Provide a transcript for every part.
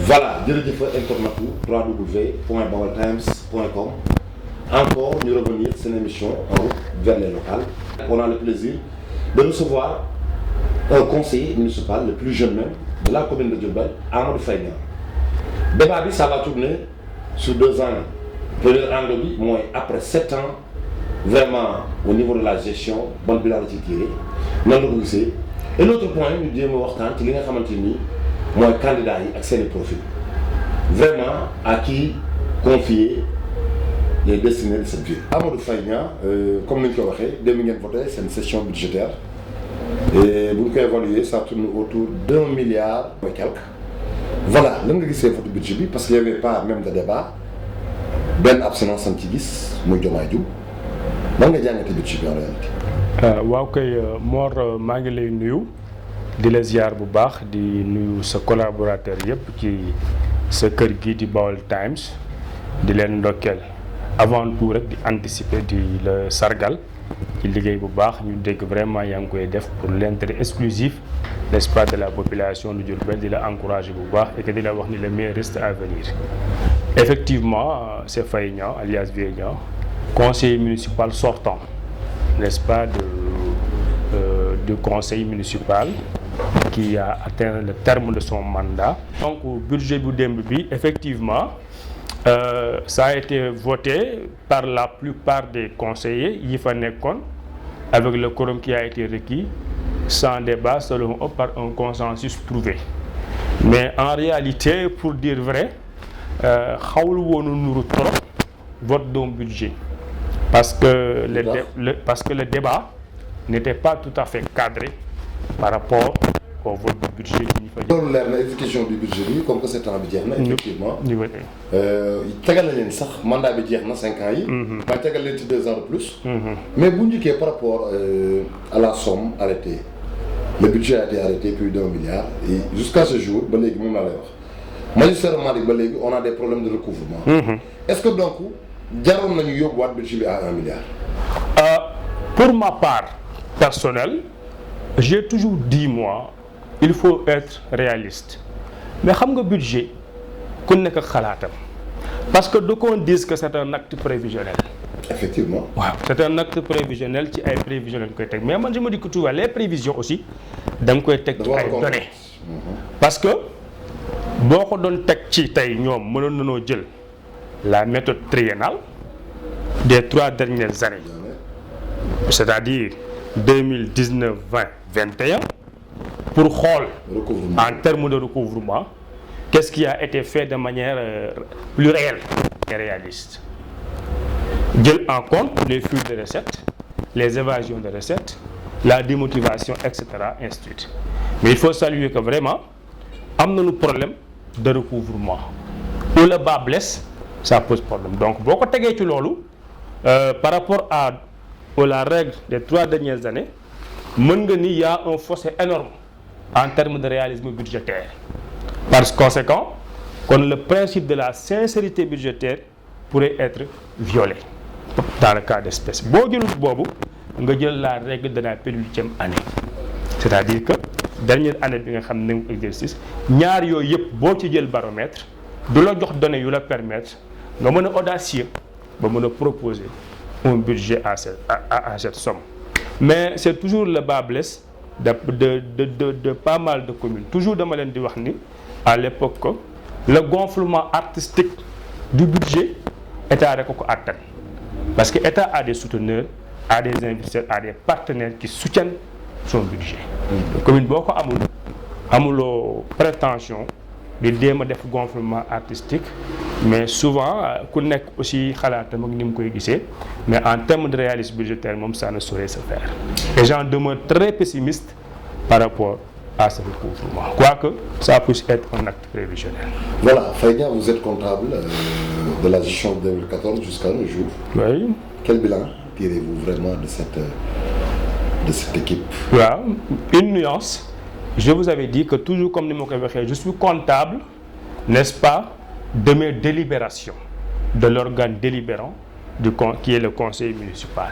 Voilà, jërëjëf internet www.baoltimes.com. Encore, nous revenir sur une émission en route vers les locales. On a le plaisir de recevoir un conseiller municipal, le plus jeune même, de la commune de Diourbel, Amadou Faye Niang. Débat, ça va tourner sur 2 ans. Premier angle, moi, après 7 ans, vraiment, au niveau de la gestion, bonne bilan de tiré. Et l'autre point, nous disons que nous avons moi, candidat et accès au profil. Vraiment, à qui confier les destinées de cette vie. Amadou Faye Niang, comme nous l'avons dit, 2000 voté, c'est une session budgétaire. Et vous pouvez évaluer, ça tourne autour d'1 milliard et quelques. Voilà, l'un de ces votes budget, parce qu'il n'y avait pas même de débat, ben absence antigis, muy Diomaye Diouf. Ban nga jàngate budget bi en réalité. waaw kay Mor maa ngi lay nuyu di la ziar bu baax di nuyu sa collaborateur yëpp ci sa kër gi di Baol Times di leen ndokkeel avant tout rek di anticiper di la sargal ci liggéey bu baax ñu dégg vraiment yaa ngi koy def pour l'intérêt exclusif n'est-ce pas de la population de Diourbel di la encourager bu baax et que di la wax ni le meilleur reste à venir. Effectivement c'est Faye Niang alias Vieux Niang, conseiller municipal sortant, n'est-ce pas, du conseil municipal qui a atteint le terme de son mandat. Donc, le budget du DMB, effectivement, ça a été voté par la plupart des conseillers, avec le quorum qui a été requis, sans débat, selon eux, par un consensus trouvé. Mais en réalité, pour dire vrai, vote d'un budget. Parce que le débat n'était pas tout à fait cadré par rapport au vote du budget. Dans l'exécution du budget, comme que c'est un budget, effectivement, il y a un mandat budget 5 ans, il y a 2 ans de plus. Mais vous dites que par rapport à la somme arrêtée, le budget a été arrêté plus d'1 milliard. Et jusqu'à ce jour, magistèrement, on a des problèmes de recouvrement. Est-ce que donc, jaroon nañu yóbbuwaat budget bi à 1 milliard. Pour ma part personnelle, j'ai toujours dit moi, il faut être réaliste. Mais xam nga budget ku nekk xalaatam. Parce que d'aucuns disent que c'est un acte prévisionnel. Effectivement. Waaw, c'est un acte prévisionnel ci ay prévisions koy teg. Mais man je me dis que tu vois les prévisions aussi da nga koy teg ci ay données. Parce que boo ko doon teg ci tey ñoom mënoon nañoo jël la méthode triennale des 3 dernières années, c'est-à-dire 2019, 20, 21, pour voir en termes de recouvrement, qu'est-ce qui a été fait de manière plus réelle et réaliste. Jël en compte les flux de recettes, les évasions de recettes, la démotivation, etc. ainsi de suite. Mais il faut saluer que vraiment, am nañu problème de recouvrement. Où le bas blesse, ça pose problème. Donc, beaucoup de par rapport à la règle des 3 dernières années, il y a un fossé énorme en termes de réalisme budgétaire. Par conséquent, le principe de la sincérité budgétaire pourrait être violé dans le cas d'espèce. Si vous avez la règle de la pénultième année, c'est-à-dire que dernière année de l'exercice, il y a un baromètre, de la données qui permettre de audacieux de proposer un budget à cette somme. Mais c'est toujours le bas blesse de pas mal de communes. Toujours de Malène de Wahni, à l'époque, le gonflement artistique du budget est à atteindre. Parce que l'État a des souteneurs, a des investisseurs, a des partenaires qui soutiennent son budget. La commune a une prétention de def gonflement artistique, mais souvent, on a aussi mais en termes de réalisme budgétaire, ça ne saurait se faire. Les gens demeurent très pessimistes par rapport à ce recouvrement. Quoique ça puisse être un acte prévisionnel. Voilà, Faye Niang, vous êtes comptable de la gestion de 2014 jusqu'à nos jours. Oui. Quel bilan tirez-vous vraiment de cette équipe? Voilà, une nuance. Je vous avais dit que toujours comme je suis comptable, n'est-ce pas, de mes délibérations, de l'organe délibérant qui est le conseil municipal.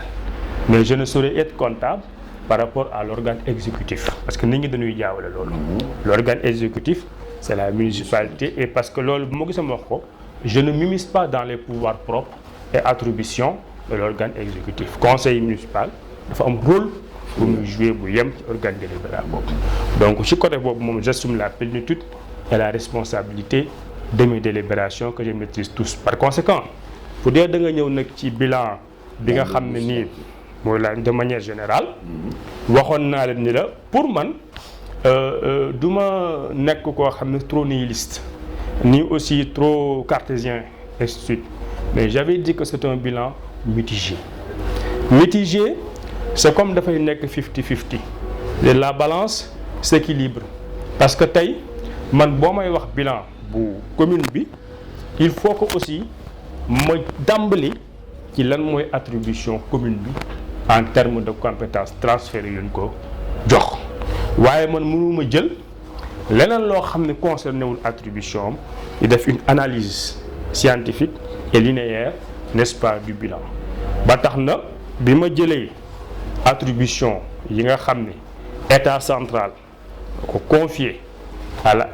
Mais je ne saurais être comptable par rapport à l'organe exécutif. Parce que nous avons l'organe exécutif, c'est la municipalité. Et parce que loolu bu ma gisee ma wax ko je ne m'immisce pas dans les pouvoirs propres et attributions de l'organe exécutif. Conseil municipal dafa am rôle bu muy jouer bu yem ci organe délibérant boobu. Donc ci côté boobu moom j'assume la plénitude et la responsabilité de mes délibérations que je maîtrise tous. Par conséquent bu dee da nga ñëw nag ci bilan bi nga xam ne nii mooy la de manière générale waxoon naa leen ni la pour man du ma nekk koo xam ne trop nihiliste ni aussi trop cartésien et ainsi de suite, mais j'avais dit que c'est un bilan mitigé. Mitigé, c'est comme dafay nekk 50-50 et la balance s'équilibre parce que tey man boo may wax bilan bu commune bi il faut que aussi ma dàmbali ci lan mooy attribution commune bi en termes de compétences transférées yu ñu ko jox waaye man mënuma jël leneen loo xam ne concerné wul attribution am di def une analyse scientifique et linéaire n'est-ce pas du bilan ba tax na bi ma jëlee attribution yi nga xam ne état central ko confié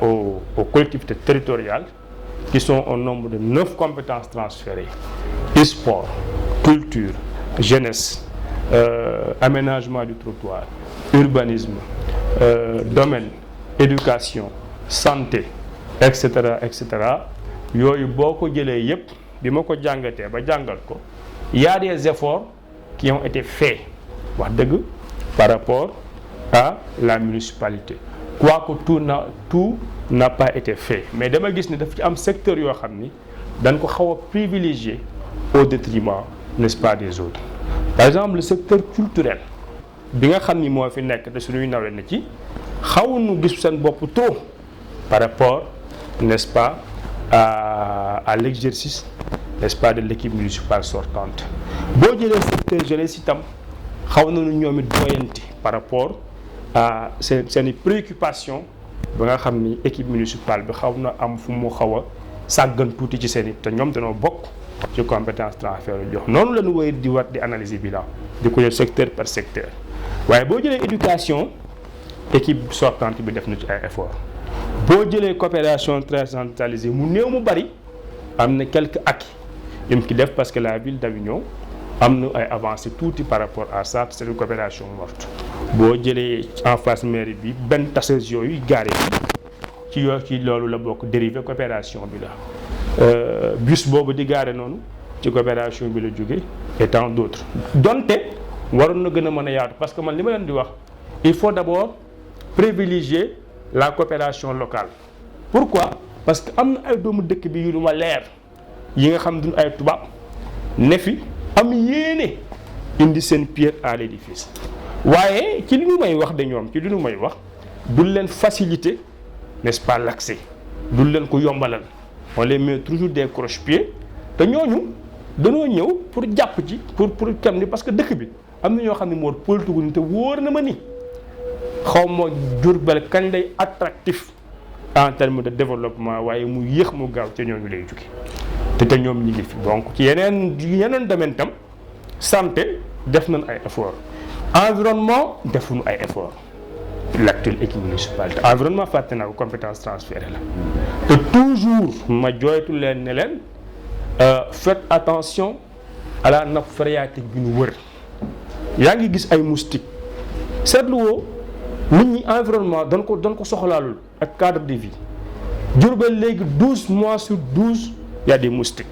aux collectivités territoriales qui sont au nombre de 9 compétences transférées sport, culture, jeunesse, aménagement du trottoir, urbanisme, domaine, éducation, santé, etc. yooyu boo ko jëlee yépp bi ma ko jàngatee ba jàngal ko il y a des efforts qui ont été faits wax dëgg par rapport à la municipalité quoique tout n'a pas été fait mais dama gis ni daf ci am secteur yoo xam ni dañ ko xaw a privilégié au détriment n'est-ce pas des autres. Par exemple le secteur culturel bi nga xam ni moo fi nekk te suñuy nawle na ci xaw nu gis seen bopp trop par rapport n'est-ce pas à l'exercice n'est-ce pas de l'équipe municipale sortante. boo jëlee secteur jeunesse itam xaw nañu ñoom it doyanti par rapport à seen préoccupation ba nga xam ni équipe municipale bi xaw na am fu mu xaw a sàggan tuuti ci seen it te ñoom dañoo bokk ci compétence transfert jox noonu la ñu wéy di war di analyser bilan di ko jël secteur par secteur waaye boo jëlee éducation équipe sortante bi def na ci ay effort boo jëlee coopération très centralisée mu néew mu bari am na quelques acquis yu mu ki def parce que la ville d'Avignon am na ay avancées tuuti par rapport à ça c'est une coopération morte boo jëlee en face mairie bi benn tasseuse yooyu garé ci loolu la bokk dérivé coopération bi la bus boobu di garé noonu ci coopération bi la jóge et tant d'autres donte waroon na gën a mën a yaatu parce que man li ma leen di wax il faut d'abord privilégier la coopération locale. Pourquoi? Parce que am na ay doomu dëkk bi yu ma leer yi nga xam duñ ay tubaab ne fi am yéene indi seen pierre à l'édifice waaye ci li ñu may wax de ñoom ci li ñu may wax du leen faciliter n'est-ce pas l'accès du leen ko yombalal on les met toujours des croche-pieds te ñooñu dañoo ñëw pour jàpp ci pour kam ni parce que dëkk bi am na ñoo xam ne moo politique ni te wóor na ma ni xaw ma Diourbel kañ lay attractif en termes de développement waaye mu yéex mu gaaw ca ñooñu lay jóge te ñoom ñi ngi fi donc ci yeneen domaine tam santé def nañ ay effort environnement defuñu ay effort l'actuelle équipe municipale te environnement fàtte naa ko compétence transférée la te toujours ma jooytu leen ne leen faites attention à la nappe phréatique bi ñu wër yaa ngi gis ay moustiques seetlu woo nit ñi environnement dañ ko soxlaalul ak cadre de vie Diourbel léegi 12 mois sur 12 y a des moustiques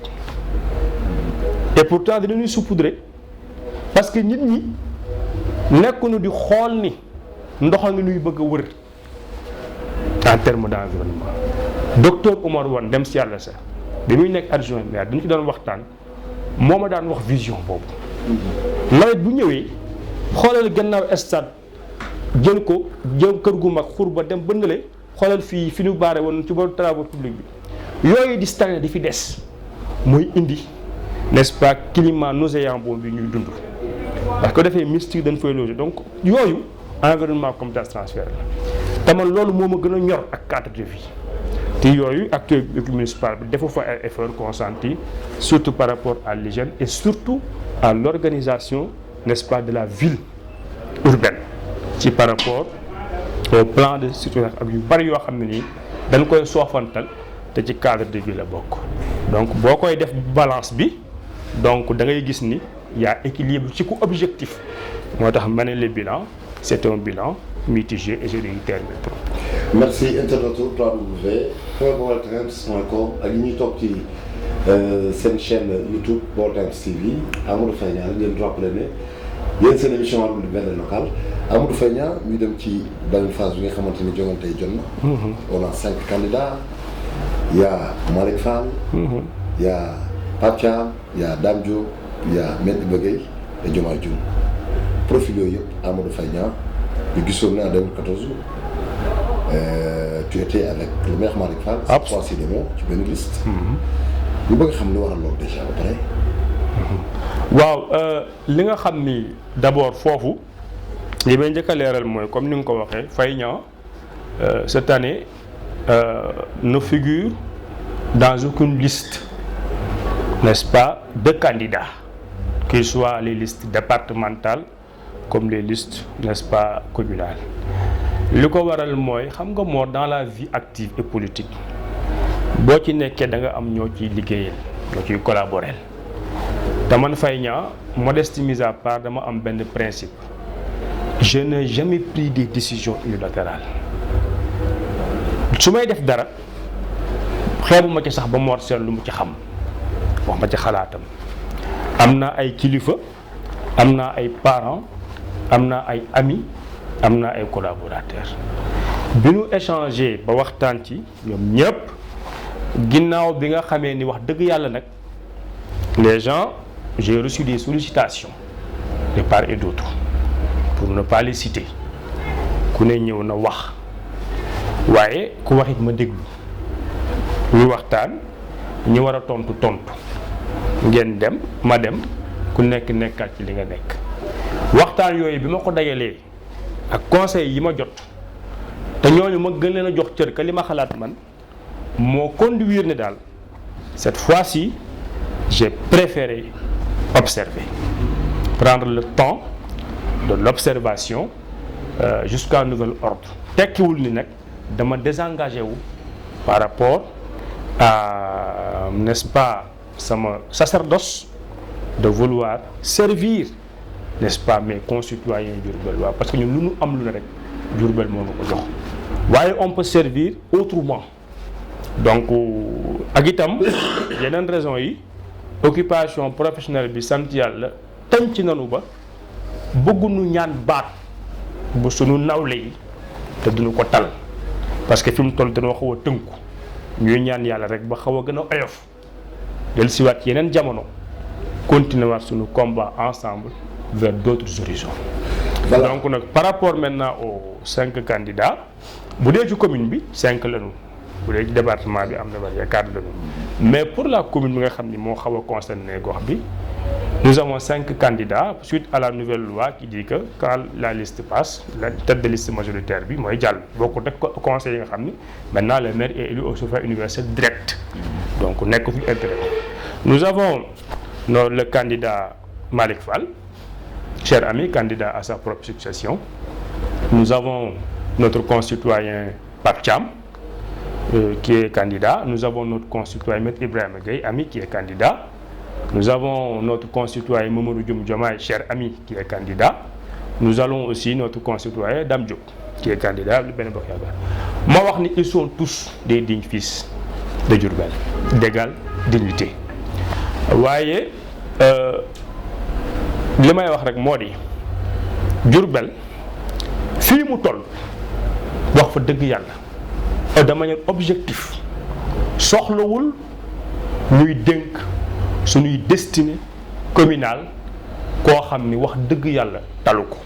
et pourtant dinañuy saupoudrer parce que nit ñi nekkuñu di xool ni ndox a ngi nuy bëgg a wër en terme d'environnement docteur Oumar Wane dem si yàlla sax bi muy nekk adjoint maire dañu ci doon waxtaan moo ma daan wax vision boobu nawet bu ñëwee xoolal gannaaw stade jël kër gu mag xur ba dem bëndale xoolal fii fi ñu baare woon ci booru travaux publics bi yooyu di stagné di fi des muy indi n'est-ce pas climat nauséabond boobu bi ñuy dund parce que dafay mystique dañ fay loger donc yooyu environnement compétence transfert la te man loolu moo ma gën a ñor ak cadre de vie te yooyu acteur municipal bi dafa fa ay efforts consentis surtout par rapport à l'hygiène et surtout à l'organisation n'est-ce pas de la ville urbaine ci par rapport au plan de citoyen ak yu bari yoo xam ne nii dañ koy soofantal te ci cadre de vie la bokk. donc boo koy def balance bi donc da ngay gis ni y a équilibre ci ku objectif moo tax ma ne le bilan c'est un bilan mitigé et je réitère mes propos. merci internaute www.baoltimes.com ak yi ñuy toog ci seen chaîne YouTube Baol Times TV Amadou Faye Niang ngeen rappelé ne yéen seen émission wàllu benn local Amadou Faye Niang ñu dem ci beneen phase bi nga xamante ni jongante yi jot na. on a 5 candidats. Il y a Malick Fall, il y a Pape Thiam, il y a Dame Diop, il y a Maître Gueye et Diomaye Dioum. Profil yooyu yëpp Amadou Faye Niang ñu gisoon ne en 2014 tu étais avec le maire Malick Fall. cette fois-ci demoo ci benn liste. ñu bëgg xam lu waral loolu déjà ba pare. waaw li nga xam ni d'abord foofu li may njëkk a leeral mooy comme ni nga ko waxee Faye Niang cette année. Ne figure dans aucune liste, n'est-ce pas, de candidats, qu'ils soient les listes départementales comme les listes, n'est-ce pas, communales. li ko waral mooy xam nga moo dans la vie active et politique boo ci nekkee da nga am ñoo ciy liggéeyal ñoo ciy collaborer te man Faye Niang modestie mise à part dama am benn principe je n'ai jamais pris des décisions unilatérales. su may def dara xeebuma ci sax ba Mor Sène lu mu ci xam wax ma ci xalaatam am na ay kilifa am na ay parents am na ay amis am na ay collaborateurs bi ñu échangé ba waxtaan ci ñoom ñëpp ginnaaw bi nga xamee ni wax dëgg yàlla nag les gens j'ai reçu des sollicitations de part et d'autre pour ne pas les citer ku ne ñëw na wax. waaye ku wax it ma déglu ñu waxtaan ñu war a tontu ngeen dem ma dem ku nekk nekkaat ci li nga nekk waxtaan yooyu bi ma ko dajalee ak conseil yi ma jot te ñooñu ma gën leen a jox cër ka li ma xalaat man moo conduire ne daal cette fois-ci j'ai préféré observer prendre le temps de l'observation jusqu'à nouvel ordre tekkiwul ni nag dama désengagé wu par rapport à n'est-ce pas sama sacerdoce de vouloir servir n'est-ce pas mes concitoyens diourbellois parce que ñun lu ñu am lu ne rek Diourbel moo na ko jox waaye on peut servir autrement donc ak itam yeneen raison yi occupation professionnelle bi sant yàlla tànc nanu ba bëgguñu ñaan baat bu sunu nawle yi te duñu ko tal parce que fi mu toll dañoo xaw a tënku ñuy ñaan yàlla rek ba xaw a gën a oyof del siwaat yeneen jamono continuer waat suñu combat ensemble vers d'autres horizons. Voilà. Donc nag par rapport maintenant aux 5 candidats bu dee ci commune bi 5 lañu bu dee ci département bi am na bari 4 lañu mais pour la commune bi nga xam ni moo xaw a concerné gox bi nous avons 5 candidats suite à la nouvelle loi qui dit que quand la liste passe la tête de liste majoritaire bi mooy jàll bokkut ak conseil yi nga xam ni maintenant le maire est élu au suffrage universel direct donc nekkatul intérêt. Nous avons le candidat Malick Fall, cher ami, candidat à sa propre succession. Nous avons notre concitoyen Pape Thiam, qui est candidat. Nous avons notre concitoyen Maître Ibrahima Gueye, ami, qui est candidat. Nous avons notre concitoyen Mamadou Diomaye, cher ami, qui est candidat. Nous allons aussi notre concitoyen Dame Diop, qui est candidat de Benno Bokk Yaakaar. Ma wax ni ils sont tous des dignes fils de Diourbel, d'égale dignité. waaye li may wax rek moo di Diourbel fii mu toll wax fa dëgg yàlla de manière objective soxlawul ñuy dénk suñuy destinée communale koo xam ni wax dëgg yàlla talu ko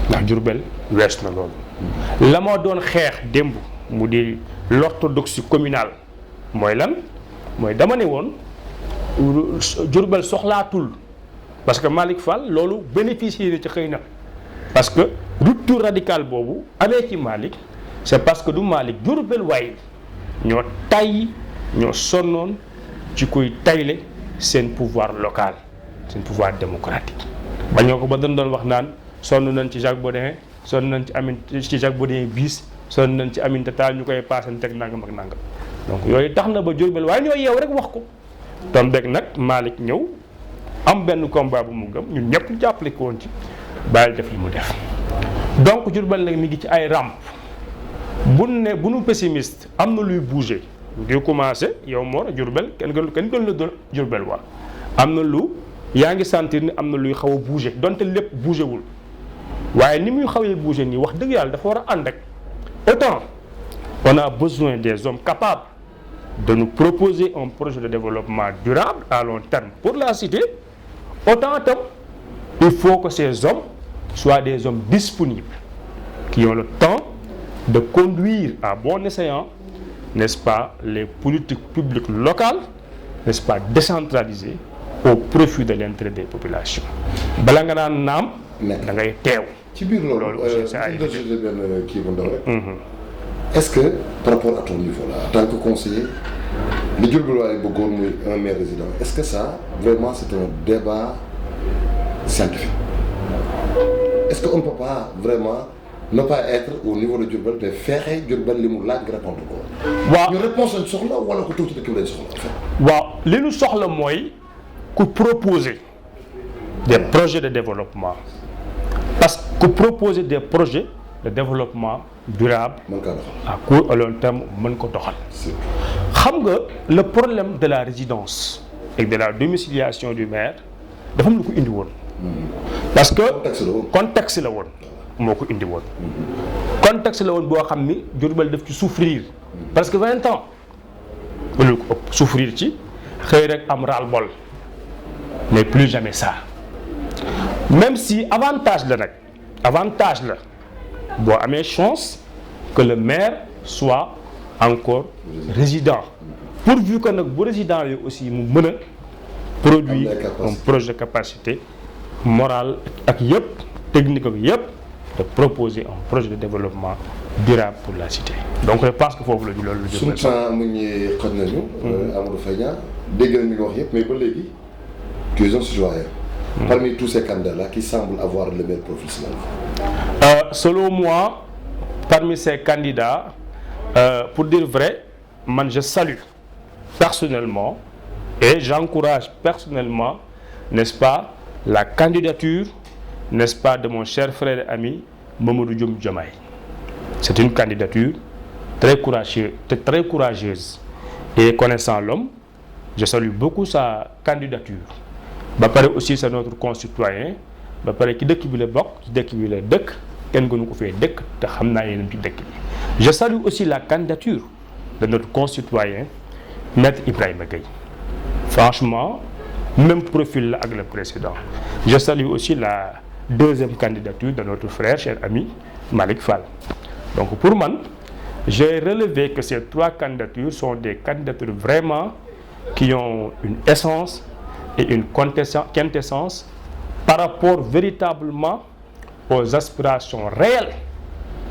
ndax Diourbel wees na loolu la ma doon xeex démb mu di l'orthodoxie communale mooy lan mooy dama ne woon Diourbel soxlaatul parce que Malick Fall loolu bénéficier na ci xëy na parce que rupture radicale boobu amee ci Malick c'est parce que du Malick Diourbel waaye ñoo tay ñoo sonnoon ci kuy tayle seen pouvoir local seen pouvoir démocratique ba ñoo ko ba dañ doon wax naan sonn nañ ci Jacques Baudin sonn nañ ci Jacques Baudin bis sonn nañ ci Aminata Tall ñu koy paasante ak nangam ak nangam donc yooyu tax na ba Diourbel waaye ñoo yeew rek wax ko tombeek nag Malick ñëw am benn combat bu mu gëm ñun ñëpp jàppale ko woon ci bàyyi def li mu def donc Diourbel nag mi ngi ci ay rampe bu nu pessimiste am na luy bouger di commencé yow Mor Diourbel kenn gën la doon Diourbel waa am na lu yaa ngi sentir ni am na luy xaw a bouger donte lépp bougé wul waaye ni muy xawee bouger nii wax dëgg yàlla dafa war a ànd ak autant on a besoin des hommes capables de nous proposer un projet de développement durable à long terme pour la cité autant tam il faut que ces hommes soient des hommes disponibles qui ont le temps de conduire à bon escient, n'est-ce pas, les politiques publiques locales, n'est-ce pas, décentralisées au profit de l'intérêt des populations. bala nga naan naam. da ngay teew. ci biir loolu aussi benn kii bu ndaw rek. est-ce que par rapport à ton niveau là en tant que conseiller li Diourbel waaye bëggoon muy un maire résident est-ce que ça vraiment c'est un débat scientifique est-ce qu'on ne peut pas vraiment ne pas être au niveau de Diourbel te fexe Diourbel li mu laaj nga répondre ko. waaw ñu réponse lañ soxla wala ko tuuti dëkk bi lañ soxla en fait. waaw li ñu soxla mooy ku proposer des projets de développement parce que ku proposer des projets de développement durable à court et long terme mën ko doxal. xam nga le problème de la résidence et de la domiciliation du maire dafa am lu ko indi woon. parce que contexte la woon moo ko indi woon. contexte la woon boo xam ni Diourbel daf ci souffrir parce que 20 ans lu ko ëpp souffrir ci xëy rek am ras-le-bol mais plus jamais ça même si avantage la nag avantage la boo amee chance que le maire soit encore résident pourvu que nag bu résident yi aussi mu mën a produire un projet de capacité morale ak yëpp technique ak yëpp de proposer un projet de développement durable pour la cité donc je pense que foofu la ñu loolu lu suñu temps mu ñuy xoj nañu Amadou Faye Niang dégg nañ li nga wax yëpp mais ba léegi tu es un citoyen parmi tous ces candidats là qui semblent avoir le meilleur profil selon moi parmi ces candidats pour dire vrai man je salue personnellement et j'encourage personnellement n'est-ce pas la candidature n'est-ce pas de mon cher frère et ami Mamadou Dioum Diomaye c'est une candidature très courageuse et connaissant l'homme je salue beaucoup sa candidature ba pare aussi c'est notre concitoyen ba pare ci dëkk bi la bokk ci dëkk bi la dëkk kenn gënu ko fee dëkk te xam naa yéenam ci dëkk bi je salue aussi la candidature de notre concitoyen Maître Ibrahima Gueye franchement même profil la ak le précédent je salue aussi la deuxième candidature de notre frère cher ami Malick Fall donc pour man j'ai relevé que ces trois candidatures sont des candidatures vraiment qui ont une essence et une quintessence par rapport véritablement aux aspirations réelles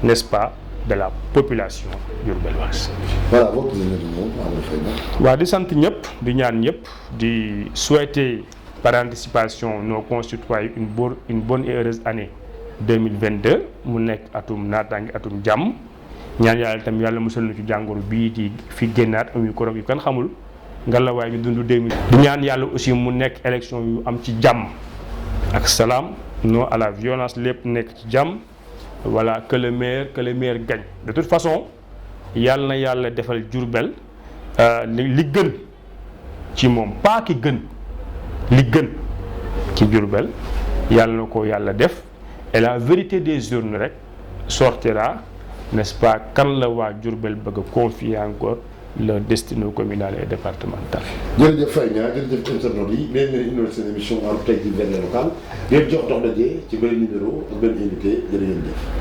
n'est-ce pas de la population diourbelloise. voilà votre Amadou Faye Niang. waaw di sant ñëpp di ñaan ñëpp di souhaiter par anticipation nos concitoyens une bonne et heureuse année 2022 mu nekk atum naataange atum jàmm ñaan yàlla itam yàlla musal na ci jàngoro bii di fi génnaat am yu ko yu kan xamul ngallaawaay ñu dund 2000. di ñaan yàlla aussi mu nekk élection yu am ci jàmm ak salaam non à la violence lépp nekk ci jàmm. voilà que le meilleur gagne de toute façon yàlla na yàlla defal Diourbel li gën ci moom pas ki gën li gën ci Diourbel yàlla na ko yàlla def et la vérité des urnes rek sortira n'est-ce pas kan la waa Diourbel bëgg a confier encore leur destin communal et départemental. jërëjëf Faye Niang jërëjëf internautes yi léegi ngeen indiwoon seen émission en tey di vers les locales ngeen jox dox daje ci benn numéro ak benn invité jërë ngeen jëf.